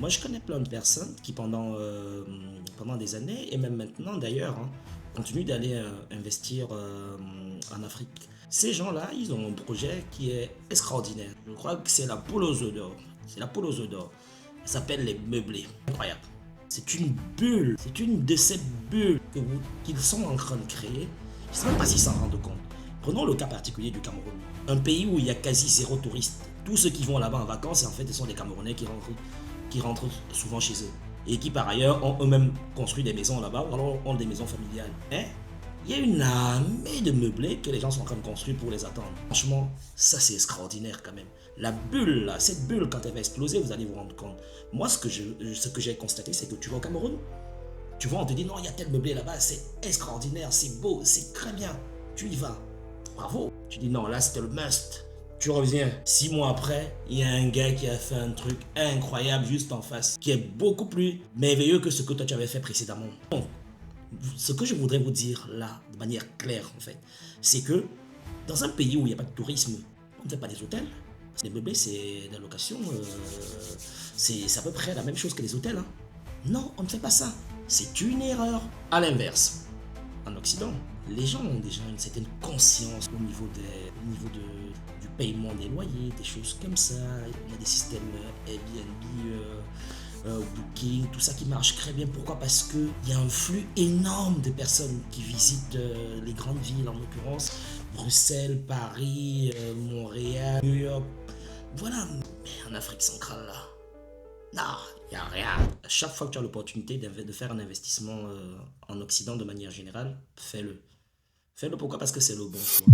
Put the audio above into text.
Moi, je connais plein de personnes qui, pendant des années, et même maintenant d'ailleurs, hein, continuent d'aller investir en Afrique. Ces gens-là, ils ont un projet qui est extraordinaire. Je crois que c'est la poule aux œufs d'or. C'est la poule aux œufs d'or. Ça s'appelle les meublés. Incroyable. C'est une bulle. C'est une de ces bulles qu'ils sont en train de créer. Je ne sais même pas s'ils s'en rendent compte. Prenons le cas particulier du Cameroun. Un pays où il y a quasi zéro touriste. Tous ceux qui vont là-bas en vacances, en fait, ce sont des Camerounais qui rentrent souvent chez eux. Et qui par ailleurs ont eux-mêmes construit des maisons là-bas ou alors ont des maisons familiales. Hein? Il y a une armée de meublés que les gens sont en train de construire pour les attendre. Franchement, ça c'est extraordinaire quand même. La bulle là, cette bulle quand elle va exploser, vous allez vous rendre compte. Moi ce que j'ai constaté, c'est que tu vas au Cameroun, tu vois, on te dit non, il y a tel meublé là-bas, c'est extraordinaire, c'est beau, c'est très bien. Tu y vas. Bravo. Tu dis non, là c'était le must. Tu reviens, 6 mois après, il y a un gars qui a fait un truc incroyable juste en face, qui est beaucoup plus merveilleux que ce que toi tu avais fait précédemment. Donc, ce que je voudrais vous dire là, de manière claire en fait, c'est que dans un pays où il n'y a pas de tourisme, on ne fait pas des hôtels. Les meublés, c'est la location, c'est à peu près la même chose que les hôtels. Hein. Non, on ne fait pas ça. C'est une erreur. À l'inverse, en Occident, les gens ont déjà une certaine conscience du paiement des loyers, des choses comme ça. Il y a des systèmes Airbnb, Booking, tout ça qui marche très bien. Pourquoi? Parce qu'il y a un flux énorme de personnes qui visitent les grandes villes, en l'occurrence Bruxelles, Paris, Montréal, New York. Voilà, mais en Afrique centrale, là, non, il n'y a rien. À chaque fois que tu as l'opportunité de faire un investissement en Occident de manière générale, fais-le. Fais-le pourquoi? Parce que c'est le bon choix.